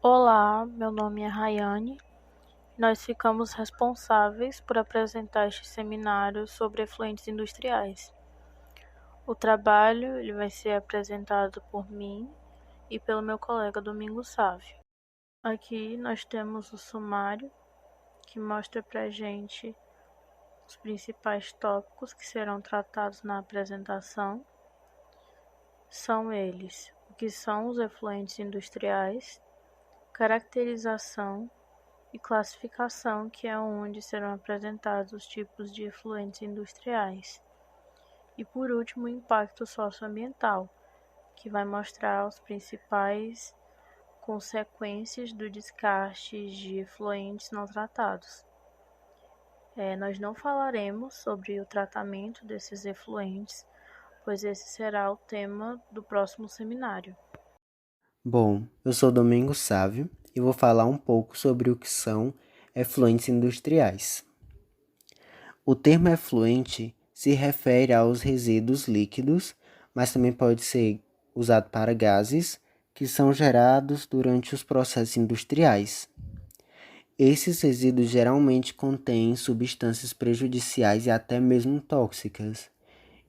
Olá, meu nome é Rayane. Nós ficamos responsáveis por apresentar este seminário sobre efluentes industriais. O trabalho ele vai ser apresentado por mim e pelo meu colega Domingos Sávio. Aqui nós temos o sumário que mostra pra gente os principais tópicos que serão tratados na apresentação. São eles: o que são os efluentes industriais, caracterização e classificação, que é onde serão apresentados os tipos de efluentes industriais. E por último, o impacto socioambiental, que vai mostrar as principais consequências do descarte de efluentes não tratados. Nós não falaremos sobre o tratamento desses efluentes, pois esse será o tema do próximo seminário. Bom, eu sou Domingos Sávio e vou falar um pouco sobre o que são efluentes industriais. O termo efluente se refere aos resíduos líquidos, mas também pode ser usado para gases que são gerados durante os processos industriais. Esses resíduos geralmente contêm substâncias prejudiciais e até mesmo tóxicas,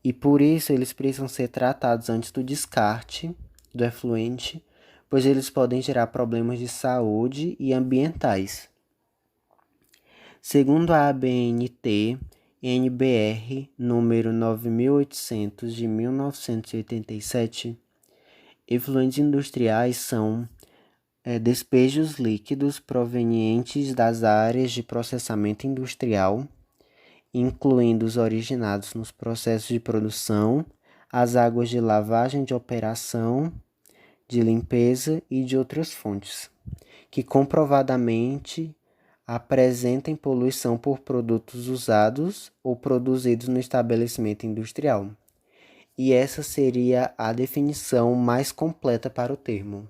e por isso eles precisam ser tratados antes do descarte do efluente, pois eles podem gerar problemas de saúde e ambientais. Segundo a ABNT, NBR número 9800 de 1987, efluentes industriais são despejos líquidos provenientes das áreas de processamento industrial, incluindo os originados nos processos de produção, as águas de lavagem de operação, de limpeza e de outras fontes, que comprovadamente apresentem poluição por produtos usados ou produzidos no estabelecimento industrial. E essa seria a definição mais completa para o termo.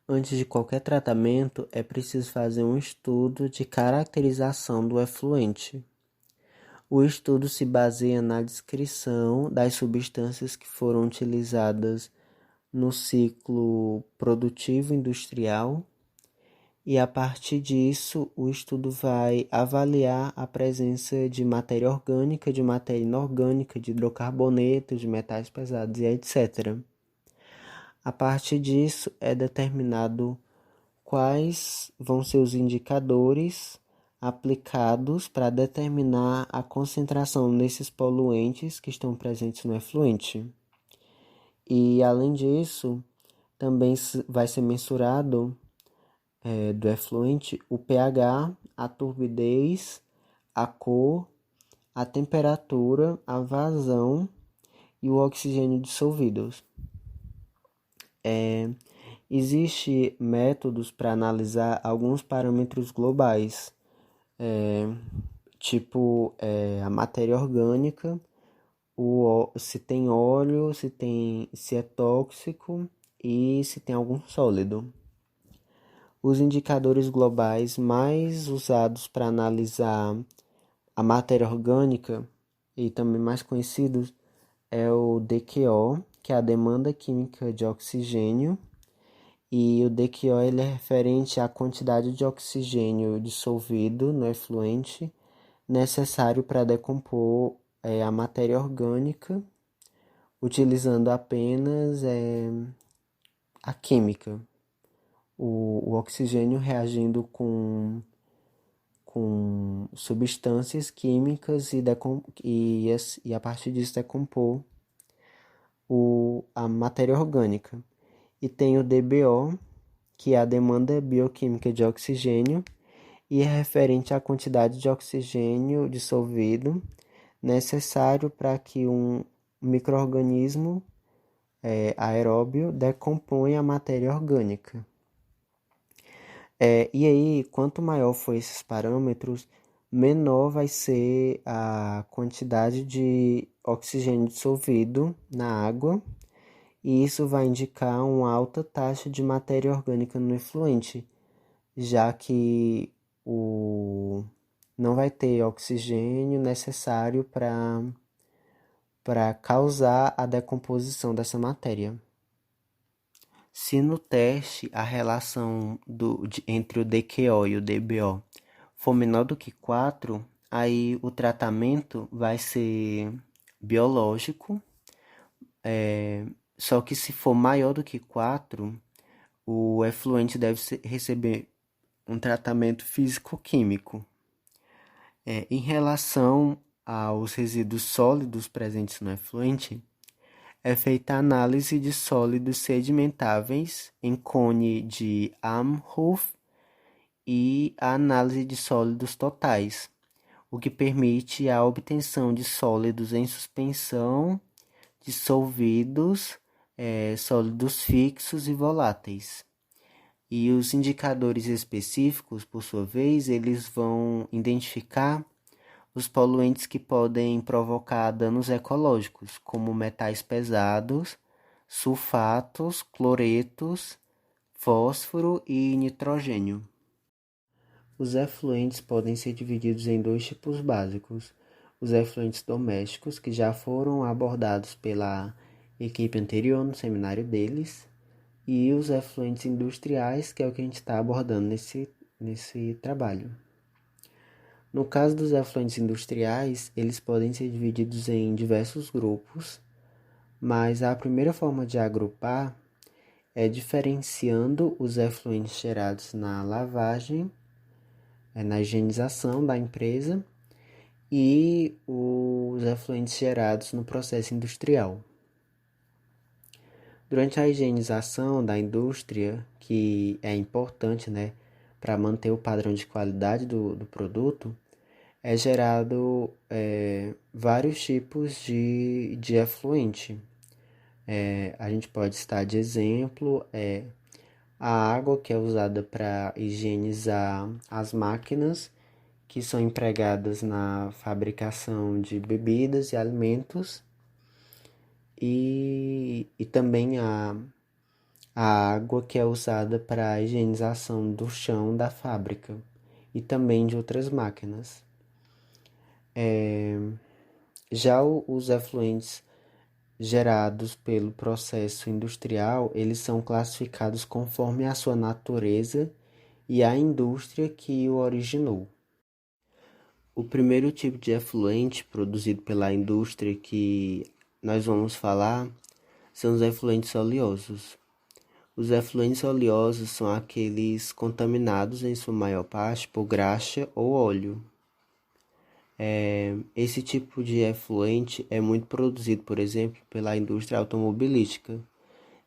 Antes de qualquer tratamento, é preciso fazer um estudo de caracterização do efluente. O estudo se baseia na descrição das substâncias que foram utilizadas no ciclo produtivo industrial e, a partir disso, o estudo vai avaliar a presença de matéria orgânica, de matéria inorgânica, de hidrocarbonetos, de metais pesados e etc. A partir disso, é determinado quais vão ser os indicadores aplicados para determinar a concentração desses poluentes que estão presentes no efluente. E, além disso, também vai ser mensurado do efluente o pH, a turbidez, a cor, a temperatura, a vazão e o oxigênio dissolvidos. Existem métodos para analisar alguns parâmetros globais, tipo a matéria orgânica, se tem óleo, se é tóxico e se tem algum sólido. Os indicadores globais mais usados para analisar a matéria orgânica e também mais conhecidos é o DQO, que é a demanda química de oxigênio, e o DQO ele é referente à quantidade de oxigênio dissolvido no efluente necessário para decompor a matéria orgânica, utilizando apenas a química, o oxigênio reagindo com substâncias químicas e a partir disso decompor a matéria orgânica. E tem o DBO, que é a demanda bioquímica de oxigênio, e é referente à quantidade de oxigênio dissolvido necessário para que um micro-organismo aeróbio decomponha a matéria orgânica. E aí, quanto maior for esses parâmetros, menor vai ser a quantidade de oxigênio dissolvido na água, e isso vai indicar uma alta taxa de matéria orgânica no efluente, já que não vai ter oxigênio necessário para causar a decomposição dessa matéria. Se no teste a relação entre o DQO e o DBO for menor do que 4, aí o tratamento vai ser biológico, só que se for maior do que 4, o efluente deve receber um tratamento físico-químico. Em relação aos resíduos sólidos presentes no efluente, é feita a análise de sólidos sedimentáveis em cone de Amhoff e a análise de sólidos totais, o que permite a obtenção de sólidos em suspensão, dissolvidos, sólidos fixos e voláteis. E os indicadores específicos, por sua vez, eles vão identificar os poluentes que podem provocar danos ecológicos, como metais pesados, sulfatos, cloretos, fósforo e nitrogênio. Os efluentes podem ser divididos em dois tipos básicos: os efluentes domésticos, que já foram abordados pela equipe anterior no seminário deles, e os efluentes industriais, que é o que a gente está abordando nesse trabalho. No caso dos efluentes industriais, eles podem ser divididos em diversos grupos, mas a primeira forma de agrupar é diferenciando os efluentes gerados na lavagem, na higienização da empresa, e os efluentes gerados no processo industrial. Durante a higienização da indústria, que é importante, para manter o padrão de qualidade do produto, é gerado vários tipos de efluente. A gente pode citar de exemplo a água que é usada para higienizar as máquinas que são empregadas na fabricação de bebidas e alimentos, e também a água que é usada para a higienização do chão da fábrica e também de outras máquinas. Já os efluentes gerados pelo processo industrial, eles são classificados conforme a sua natureza e a indústria que o originou. O primeiro tipo de efluente produzido pela indústria que nós vamos falar são os efluentes oleosos. Os efluentes oleosos são aqueles contaminados em sua maior parte por graxa ou óleo. Esse tipo de efluente é muito produzido, por exemplo, pela indústria automobilística,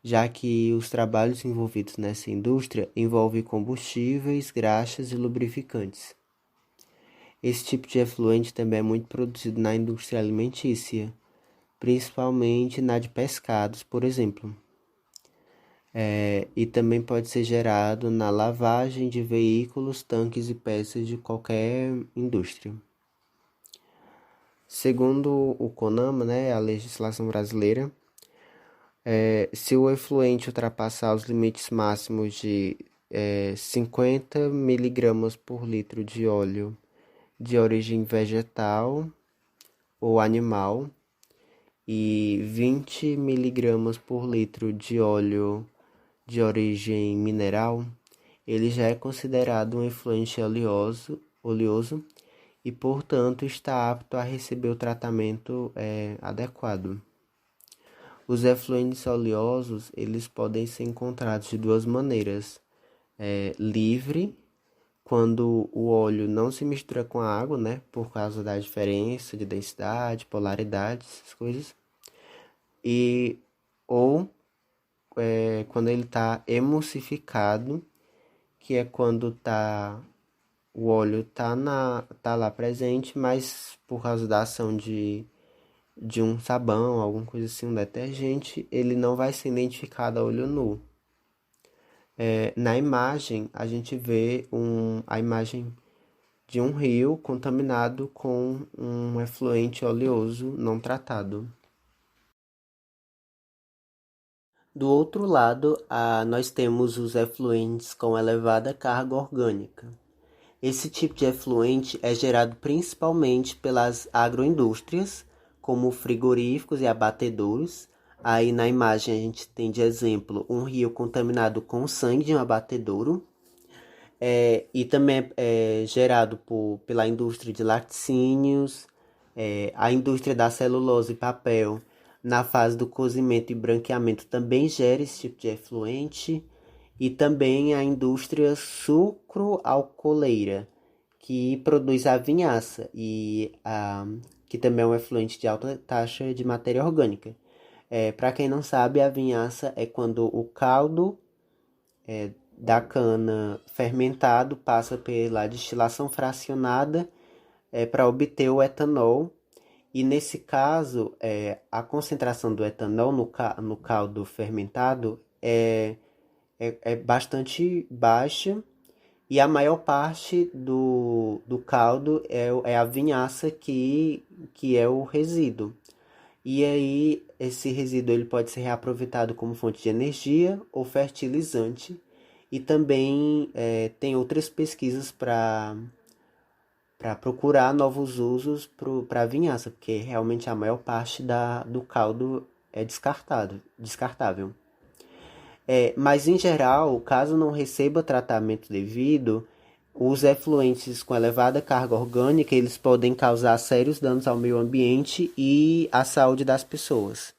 já que os trabalhos envolvidos nessa indústria envolvem combustíveis, graxas e lubrificantes. Esse tipo de efluente também é muito produzido na indústria alimentícia, principalmente na de pescados, por exemplo. E também pode ser gerado na lavagem de veículos, tanques e peças de qualquer indústria. Segundo o CONAMA, a legislação brasileira, se o efluente ultrapassar os limites máximos de 50 mg por litro de óleo de origem vegetal ou animal e 20 mg por litro de óleo de origem mineral, ele já é considerado um efluente oleoso e, portanto, está apto a receber o tratamento adequado. Os efluentes oleosos, eles podem ser encontrados de duas maneiras: livre, quando o óleo não se mistura com a água, por causa da diferença de densidade, polaridade, essas coisas, ou quando ele está emulsificado, que é quando o óleo está lá presente, mas por causa da ação de um sabão, alguma coisa assim, um detergente, ele não vai ser identificado a olho nu. Na imagem, a gente vê a imagem de um rio contaminado com um efluente oleoso não tratado. Do outro lado, nós temos os efluentes com elevada carga orgânica. Esse tipo de efluente é gerado principalmente pelas agroindústrias, como frigoríficos e abatedouros, Aí na imagem a gente tem de exemplo um rio contaminado com sangue de um abatedouro, e também é gerado pela indústria de laticínios, a indústria da celulose e papel, na fase do cozimento e branqueamento também gera esse tipo de efluente, e também a indústria sucroalcooleira, que produz a vinhaça, que também é um efluente de alta taxa de matéria orgânica. Para quem não sabe, a vinhaça é quando o caldo da cana fermentado passa pela destilação fracionada para obter o etanol. E nesse caso, a concentração do etanol no caldo fermentado é bastante baixa, e a maior parte do caldo é a vinhaça que é o resíduo. E aí, esse resíduo ele pode ser reaproveitado como fonte de energia ou fertilizante. E também tem outras pesquisas para procurar novos usos para a vinhaça, porque realmente a maior parte do caldo é descartável. Mas em geral, caso não receba tratamento devido, os efluentes com elevada carga orgânica, eles podem causar sérios danos ao meio ambiente e à saúde das pessoas.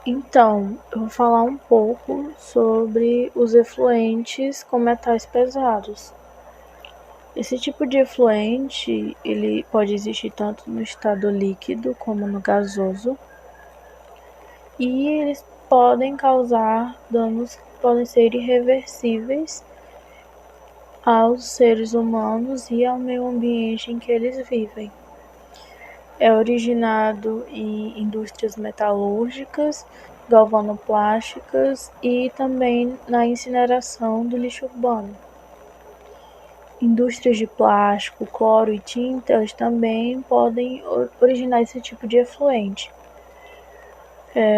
Então, eu vou falar um pouco sobre os efluentes com metais pesados. Esse tipo de efluente, ele pode existir tanto no estado líquido como no gasoso, e eles podem causar danos que podem ser irreversíveis aos seres humanos e ao meio ambiente em que eles vivem. É originado em indústrias metalúrgicas, galvanoplásticas e também na incineração do lixo urbano. Indústrias de plástico, cloro e tintas também podem originar esse tipo de efluente.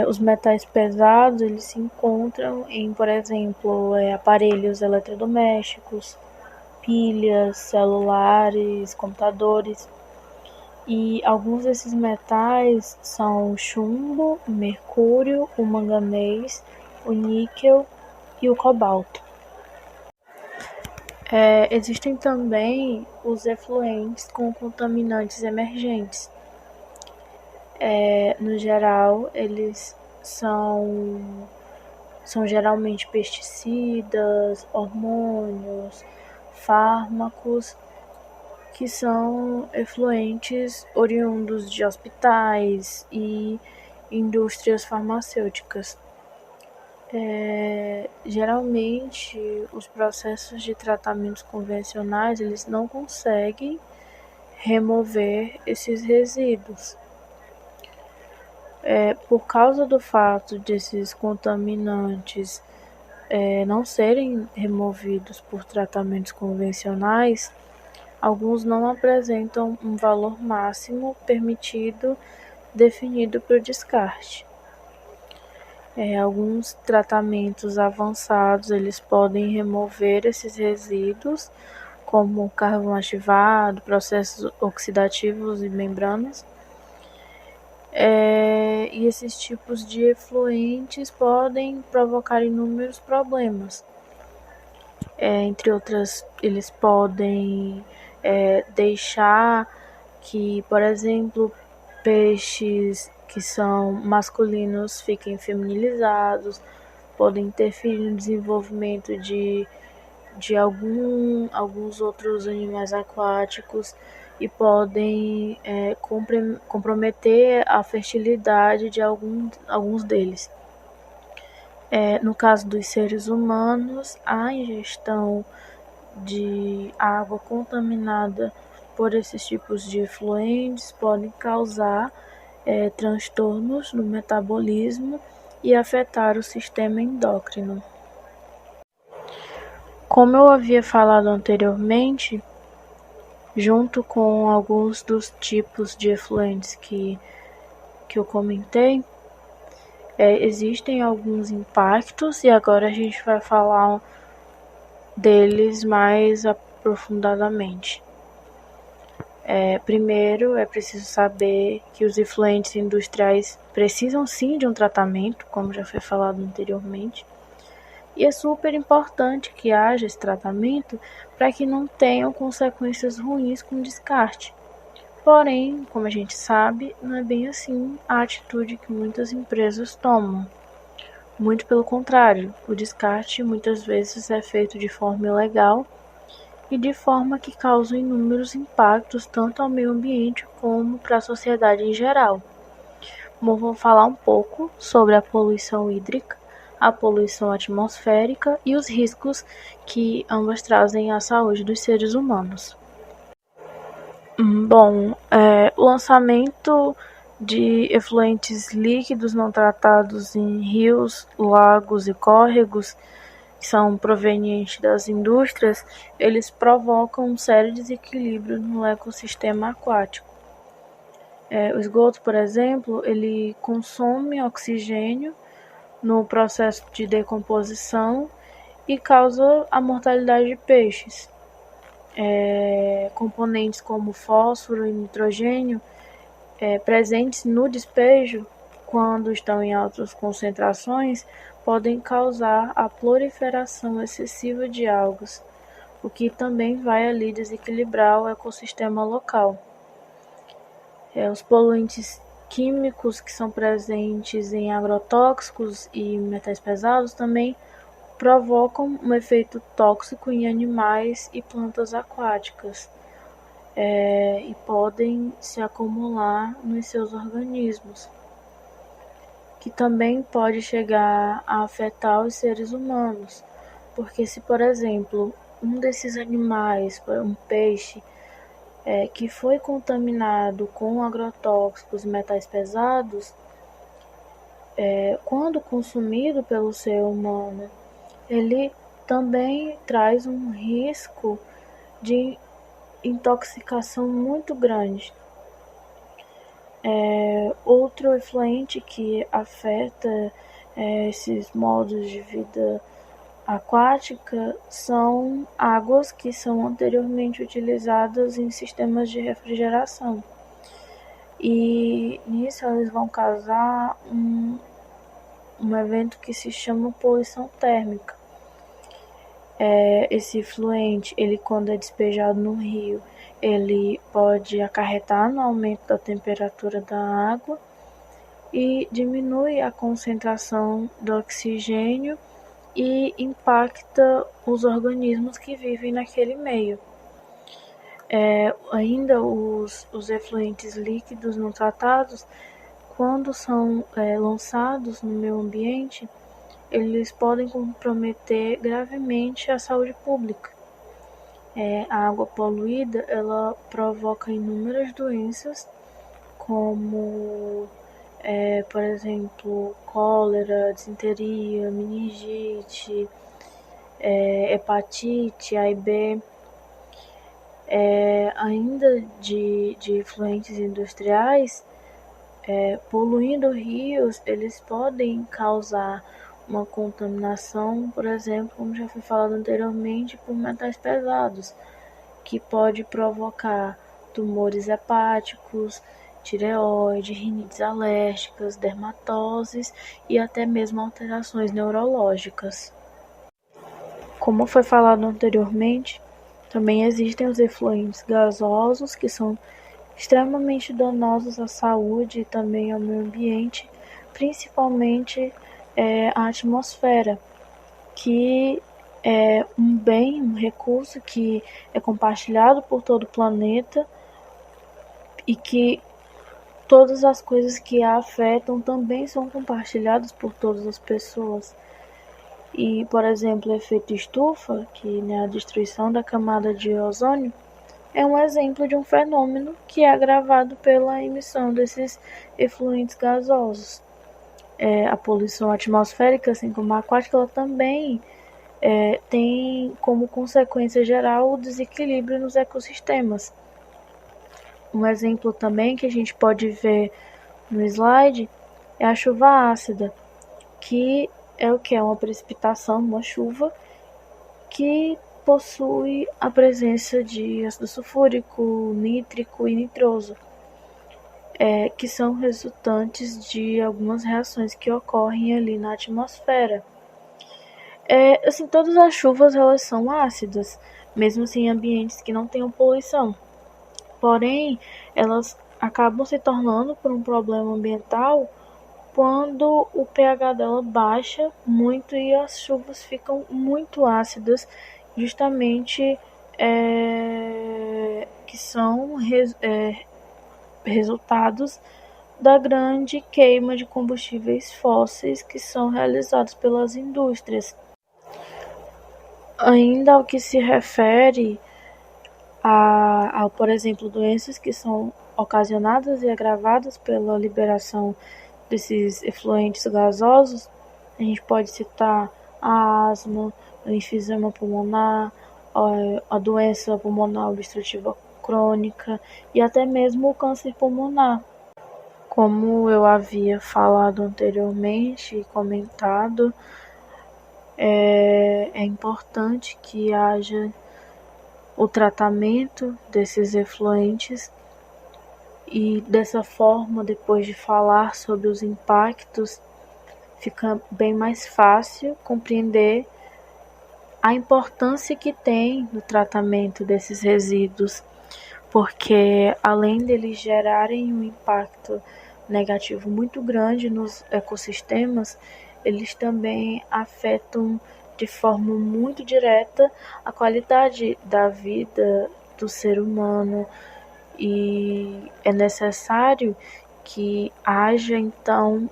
Os metais pesados eles se encontram em, por exemplo, aparelhos eletrodomésticos, pilhas, celulares, computadores. E alguns desses metais são o chumbo, o mercúrio, o manganês, o níquel e o cobalto. Existem também os efluentes com contaminantes emergentes. No geral, eles são geralmente pesticidas, hormônios, fármacos, que são efluentes oriundos de hospitais e indústrias farmacêuticas. Geralmente, os processos de tratamentos convencionais eles não conseguem remover esses resíduos. Por causa do fato desses contaminantes não serem removidos por tratamentos convencionais, alguns não apresentam um valor máximo permitido definido para o descarte. Alguns tratamentos avançados eles podem remover esses resíduos, como carvão ativado, processos oxidativos e membranas. E esses tipos de efluentes podem provocar inúmeros problemas. Entre outras, eles podem deixar que, por exemplo, peixes que são masculinos fiquem feminilizados, podem interferir no desenvolvimento de alguns outros animais aquáticos e podem comprometer a fertilidade de alguns deles. No caso dos seres humanos, a ingestão de água contaminada por esses tipos de efluentes podem causar transtornos no metabolismo e afetar o sistema endócrino. Como eu havia falado anteriormente, junto com alguns dos tipos de efluentes que eu comentei, existem alguns impactos e agora a gente vai falar deles mais aprofundadamente. Primeiro, é preciso saber que os efluentes industriais precisam sim de um tratamento, como já foi falado anteriormente, e é super importante que haja esse tratamento para que não tenham consequências ruins com o descarte. Porém, como a gente sabe, não é bem assim a atitude que muitas empresas tomam. Muito pelo contrário, o descarte muitas vezes é feito de forma ilegal e de forma que causa inúmeros impactos tanto ao meio ambiente como para a sociedade em geral. Bom, vou falar um pouco sobre a poluição hídrica, a poluição atmosférica e os riscos que ambas trazem à saúde dos seres humanos. Bom, o lançamento de efluentes líquidos não tratados em rios, lagos e córregos, que são provenientes das indústrias, eles provocam um sério desequilíbrio no ecossistema aquático. O esgoto, por exemplo, ele consome oxigênio no processo de decomposição e causa a mortalidade de peixes. Componentes como fósforo e nitrogênio presentes no despejo, quando estão em altas concentrações, podem causar a proliferação excessiva de algas, o que também vai ali desequilibrar o ecossistema local. Os poluentes químicos que são presentes em agrotóxicos e metais pesados também provocam um efeito tóxico em animais e plantas aquáticas e podem se acumular nos seus organismos, que também pode chegar a afetar os seres humanos, porque se, por exemplo, um desses animais, um peixe, que foi contaminado com agrotóxicos e metais pesados, quando consumido pelo ser humano, ele também traz um risco de intoxicação muito grande. Outro efluente que afeta esses modos de vida aquática são águas que são anteriormente utilizadas em sistemas de refrigeração. E nisso eles vão causar um evento que se chama poluição térmica. Esse efluente, ele quando é despejado no rio, ele pode acarretar no aumento da temperatura da água e diminui a concentração do oxigênio e impacta os organismos que vivem naquele meio. Ainda os efluentes líquidos não tratados, quando são lançados no meio ambiente, eles podem comprometer gravemente a saúde pública. A água poluída, ela provoca inúmeras doenças, como, por exemplo, cólera, disenteria, meningite, hepatite A e B. Ainda de efluentes industriais, poluindo rios, eles podem causar uma contaminação, por exemplo, como já foi falado anteriormente, por metais pesados, que pode provocar tumores hepáticos, tireoide, rinites alérgicas, dermatoses e até mesmo alterações neurológicas. Como foi falado anteriormente, também existem os efluentes gasosos, que são extremamente danosos à saúde e também ao meio ambiente, principalmente a atmosfera, que é um bem, um recurso que é compartilhado por todo o planeta e que todas as coisas que a afetam também são compartilhadas por todas as pessoas. E, por exemplo, o efeito estufa, que é a destruição da camada de ozônio, é um exemplo de um fenômeno que é agravado pela emissão desses efluentes gasosos. A poluição atmosférica, assim como a aquática, ela também tem como consequência geral o desequilíbrio nos ecossistemas. Um exemplo também que a gente pode ver no slide é a chuva ácida, que é o que? É uma precipitação, uma chuva, que possui a presença de ácido sulfúrico, nítrico e nitroso, que são resultantes de algumas reações que ocorrem ali na atmosfera. Assim, todas as chuvas elas são ácidas, mesmo assim em ambientes que não tenham poluição. Porém, elas acabam se tornando por um problema ambiental quando o pH dela baixa muito e as chuvas ficam muito ácidas, justamente que são resultados da grande queima de combustíveis fósseis que são realizados pelas indústrias. Ainda ao que se refere a, por exemplo, doenças que são ocasionadas e agravadas pela liberação desses efluentes gasosos, a gente pode citar a asma, o enfisema pulmonar, a doença pulmonar obstrutiva crônica e até mesmo o câncer pulmonar. Como eu havia falado anteriormente e comentado, é importante que haja o tratamento desses efluentes e dessa forma, depois de falar sobre os impactos, fica bem mais fácil compreender a importância que tem no tratamento desses resíduos, porque além deles gerarem um impacto negativo muito grande nos ecossistemas, eles também afetam de forma muito direta a qualidade da vida do ser humano, e é necessário que haja então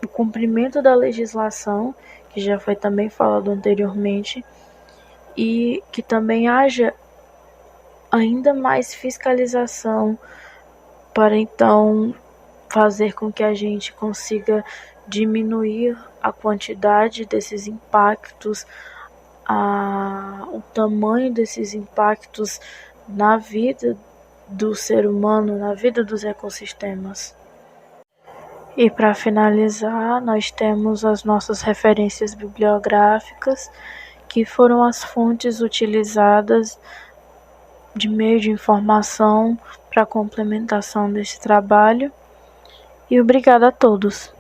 o cumprimento da legislação, que já foi também falado anteriormente, e que também haja ainda mais fiscalização para então fazer com que a gente consiga diminuir a quantidade desses impactos, o tamanho desses impactos na vida do ser humano, na vida dos ecossistemas. E para finalizar, nós temos as nossas referências bibliográficas, que foram as fontes utilizadas de meio de informação para a complementação desse trabalho. E obrigada a todos.